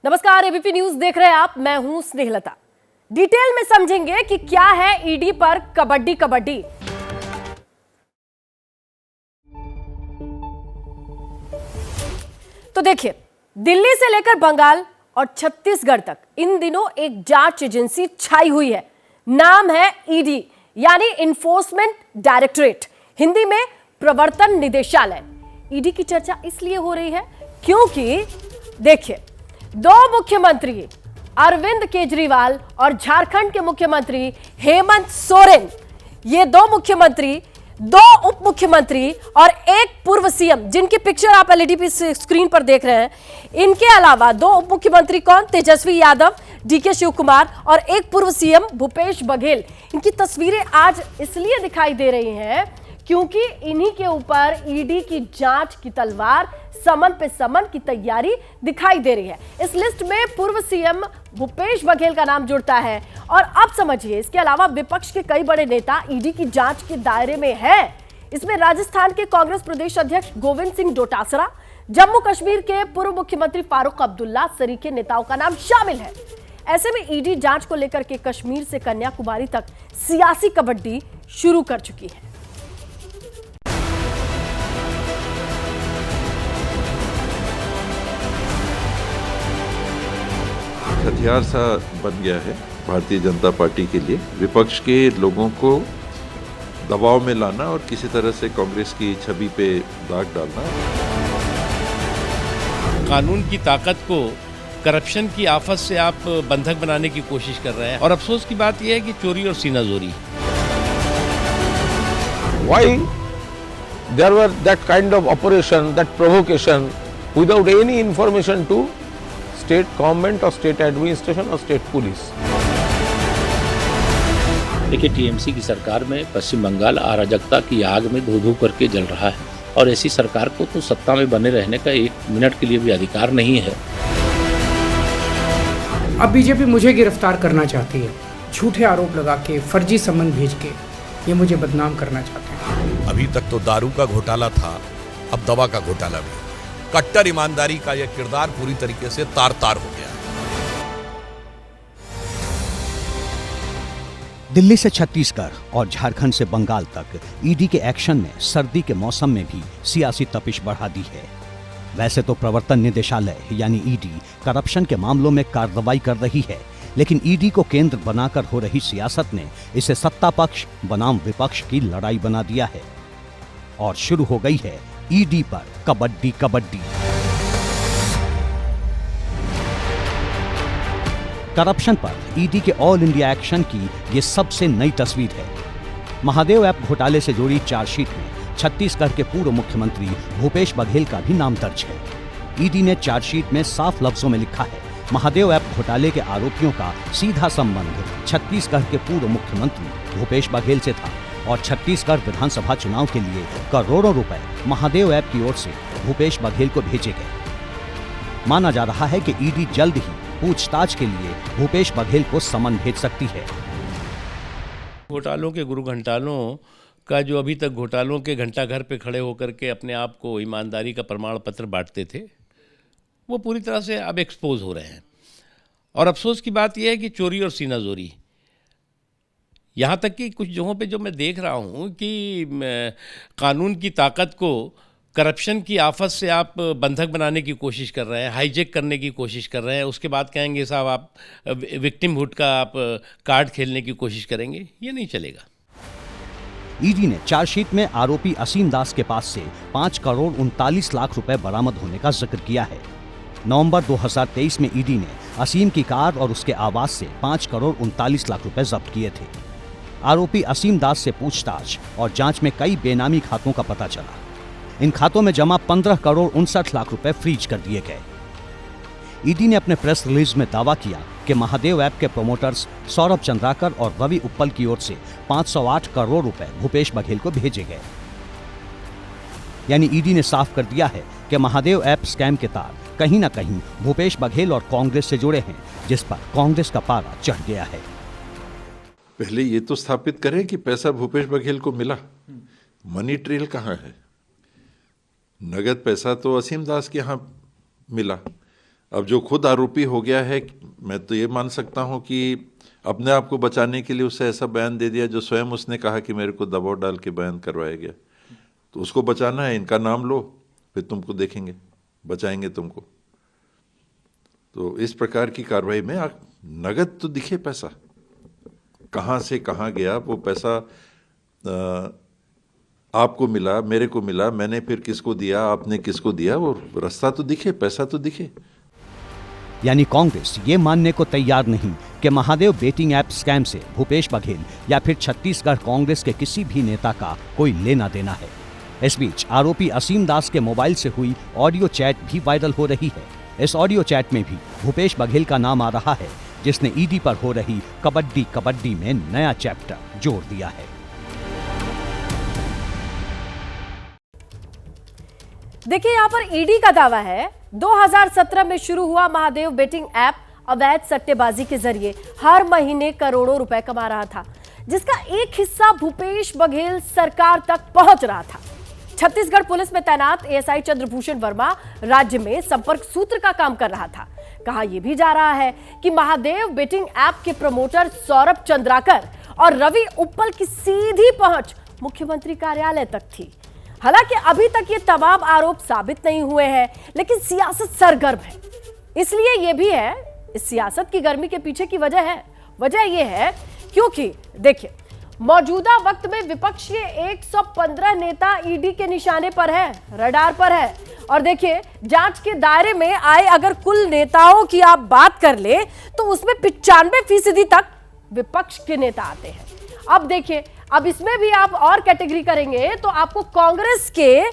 नमस्कार, ABP news देख रहे हैं आप। मैं हूं स्नेहलता। डिटेल में समझेंगे कि क्या है ईडी पर कबड्डी कबड्डी। तो देखिए, दिल्ली से लेकर बंगाल और छत्तीसगढ़ तक इन दिनों एक जांच एजेंसी छाई हुई है। नाम है ईडी, यानी इन्फोर्समेंट डायरेक्टरेट, हिंदी में प्रवर्तन निदेशालय। ईडी की चर्चा इसलिए हो रही है क्योंकि देखिए, दो मुख्यमंत्री अरविंद केजरीवाल और झारखंड के मुख्यमंत्री हेमंत सोरेन, ये दो मुख्यमंत्री, दो उप मुख्यमंत्री और एक पूर्व सीएम, जिनकी पिक्चर आप एलईडी पे स्क्रीन पर देख रहे हैं, इनके अलावा दो उप मुख्यमंत्री कौन, तेजस्वी यादव, डीके शिव कुमार और एक पूर्व सीएम भूपेश बघेल। इनकी तस्वीरें आज इसलिए दिखाई दे रही हैं क्योंकि इन्हीं के ऊपर ईडी की जांच की तलवार समन पे समन की तैयारी दिखाई दे रही है। इस लिस्ट में पूर्व सीएम भूपेश बघेल का नाम जुड़ता है। और अब समझिए, इसके अलावा विपक्ष के कई बड़े नेता ईडी की जांच के दायरे में हैं। इसमें राजस्थान के कांग्रेस प्रदेश अध्यक्ष गोविंद सिंह डोटासरा, जम्मू कश्मीर के पूर्व मुख्यमंत्री फारूक अब्दुल्ला सरीखे नेताओं का नाम शामिल है। ऐसे में ईडी जांच को लेकर के कश्मीर से कन्याकुमारी तक सियासी कबड्डी शुरू कर चुकी है। हथियार सा बन गया है भारतीय जनता पार्टी के लिए, विपक्ष के लोगों को दबाव में लाना और किसी तरह से कांग्रेस की छवि पे दाग डालना। कानून की ताकत को करप्शन की आफत से आप बंधक बनाने की कोशिश कर रहे हैं। और अफसोस की बात यह है कि चोरी और सीनाजोरी। Why there were that kind of operation, that provocation without any information to state government or state administration or state police? देखिए, टीएमसी की सरकार में पश्चिम बंगाल अराजकता की आग में धो धो करके जल रहा है और ऐसी सरकार को तो सत्ता में बने रहने का एक मिनट के लिए भी अधिकार नहीं है। अब बीजेपी मुझे गिरफ्तार करना चाहती है, झूठे आरोप लगा के, फर्जी सम्मन भेज के ये मुझे बदनाम करना चाहते हैं। अभी तक तो दारू का घोटाला था, अब दवा का घोटाला भी। कट्टर ईमानदारी का यह किरदार पूरी तरीके से तार तार हो गया है। दिल्ली से छत्तीसगढ़ और झारखंड से बंगाल तक ईडी के एक्शन ने सर्दी के मौसम में भी सियासी तपिश बढ़ा दी है। वैसे तो प्रवर्तन निदेशालय यानी ईडी करप्शन के मामलों में कार्रवाई कर रही है, लेकिन ईडी को केंद्र बनाकर हो रही सियासत ने इसे सत्ता पक्ष बनाम विपक्ष की लड़ाई बना दिया है और शुरू हो गई है ईडी पर कबड्डी कबड्डी। करप्शन पर ईडी के ऑल इंडिया एक्शन की ये सबसे नई तस्वीर है। महादेव ऐप घोटाले से जुड़ी चार्जशीट में छत्तीसगढ़ के पूर्व मुख्यमंत्री भूपेश बघेल का भी नाम दर्ज है। ईडी ने चार्जशीट में साफ लफ्जों में लिखा है, महादेव ऐप घोटाले के आरोपियों का सीधा संबंध छत्तीसगढ़ के पूर्व मुख्यमंत्री भूपेश बघेल से था और छत्तीसगढ़ विधानसभा चुनाव के लिए करोड़ों रुपए महादेव ऐप की ओर से भूपेश बघेल को भेजे गए। माना जा रहा है कि ईडी जल्द ही पूछताछ के लिए भूपेश बघेल को समन भेज सकती है। घोटालों के गुरु घंटालों का जो अभी तक घोटालों के घंटाघर पे खड़े होकर के अपने आप को ईमानदारी का प्रमाण पत्र बांटते थे, वो पूरी तरह से अब एक्सपोज हो रहे हैं। और अफसोस की बात यह है कि चोरी और सीनाजोरी, यहाँ तक कि कुछ जगहों पे जो मैं देख रहा हूँ कि कानून की ताकत को करप्शन की आफत से आप बंधक बनाने की कोशिश कर रहे हैं, हाईजेक करने की कोशिश कर रहे हैं। उसके बाद कहेंगे साहब आप विक्टिमहुड का आप कार्ड खेलने की कोशिश करेंगे, ये नहीं चलेगा। ईडी ने चार्जशीट में आरोपी असीम दास के पास से 5 करोड़ 39 लाख रुपए बरामद होने का जिक्र किया है। नवंबर 2023 में ईडी ने असीम की कार और उसके आवास से 5 करोड़ 39 लाख रुपए जब्त किए थे। आरोपी असीम दास से पूछताछ और जांच में कई बेनामी खातों का पता चला। इन खातों में जमा 15 करोड़ 59 लाख रुपए फ्रीज कर दिए गए। ईडी ने अपने प्रेस रिलीज में दावा किया कि महादेव ऐप के प्रोमोटर्स सौरभ चंद्राकर और रवि उप्पल की ओर से 508 करोड़ रुपए भूपेश बघेल को भेजे गए। यानी ईडी ने साफ कर दिया है कि महादेव ऐप स्कैम के तार कहीं ना कहीं भूपेश बघेल और कांग्रेस से जुड़े हैं, जिस पर कांग्रेस का पारा चढ़ गया है। पहले ये तो स्थापित करें कि पैसा भूपेश बघेल को मिला, मनी ट्रेल कहाँ है। नगद पैसा तो असीम दास के यहाँ मिला, अब जो खुद आरोपी हो गया है, मैं तो ये मान सकता हूँ कि अपने आप को बचाने के लिए उसे ऐसा बयान दे दिया जो स्वयं उसने कहा कि मेरे को दबाव डाल के बयान करवाया गया। तो उसको बचाना है, इनका नाम लो, फिर तुमको देखेंगे, बचाएंगे तुमको। तो इस प्रकार की कार्रवाई में नगद तो दिखे पैसा, कहाँ से कहाँ गया वो पैसा, आपको मिला, मेरे को मिला, मैंने फिर किसको दिया, आपने किसको दिया, वो रास्ता तो दिखे, पैसा तो दिखे। यानी कांग्रेस ये मानने को तैयार नहीं कि महादेव बेटिंग ऐप स्कैम से भूपेश बघेल या फिर छत्तीसगढ़ कांग्रेस के किसी भी नेता का कोई लेना देना है। इस बीच आरोपी असीम दास के मोबाइल से हुई ऑडियो चैट भी वायरल हो रही है। इस ऑडियो चैट में भी भूपेश बघेल का नाम आ रहा है, जिसने ईडी पर हो रही कबड्डी में नया चैप्टर जोड़ दिया है। देखिए, यहां पर ईडी का दावा है 2017 में शुरू हुआ महादेव बेटिंग ऐप अवैध सट्टेबाजी के जरिए हर महीने करोड़ों रुपए कमा रहा था, जिसका एक हिस्सा भूपेश बघेल सरकार तक पहुंच रहा था। छत्तीसगढ़ पुलिस में तैनात एएसआई चंद्रभूषण वर्मा राज्य में संपर्क सूत्र का काम कर रहा था। कहा यह भी जा रहा है कि महादेव बेटिंग ऐप के प्रमोटर सौरभ चंद्राकर और रवि उप्पल की सीधी पहुंच मुख्यमंत्री कार्यालय तक थी। हालांकि अभी तक ये तमाम आरोप साबित नहीं हुए हैं, लेकिन सियासत सरगर्म है। इसलिए यह भी है, इस सियासत की गर्मी के पीछे की वजह यह है क्योंकि देखिए, मौजूदा वक्त में विपक्ष के 115 नेता ईडी के निशाने पर है, रडार पर है। और देखिए, जांच के दायरे में आए अगर कुल नेताओं की आप बात कर ले तो उसमें 95% तक विपक्ष के नेता आते हैं। अब देखिए, अब इसमें भी आप और कैटेगरी करेंगे तो आपको कांग्रेस के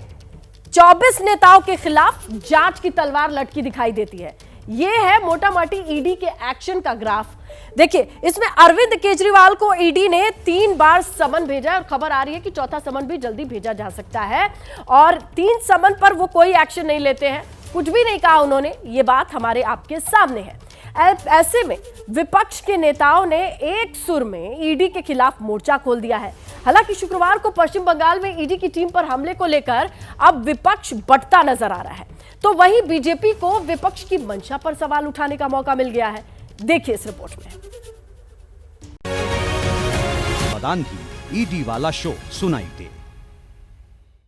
24 नेताओं के खिलाफ जांच की तलवार लटकी दिखाई देती है। यह है मोटा मोटी ईडी के एक्शन का ग्राफ। देखिए, इसमें अरविंद केजरीवाल को ईडी ने 3 बार समन भेजा और खबर आ रही है कि चौथा समन भी जल्दी भेजा जा सकता है। और 3 समन पर वो कोई एक्शन नहीं लेते हैं, कुछ भी नहीं कहा उन्होंने। ये बात हमारे आपके सामने है। ऐसे में विपक्ष के नेताओं ने एक सुर में ईडी के खिलाफ मोर्चा खोल दिया है। हालांकि शुक्रवार को पश्चिम बंगाल में ईडी की टीम पर हमले को लेकर अब विपक्ष बंटता नजर आ रहा है, तो वहीं बीजेपी को विपक्ष की मंशा पर सवाल उठाने का मौका मिल गया है। देखिए इस रिपोर्ट में। मदान की ईडी वाला शो सुनाई दे।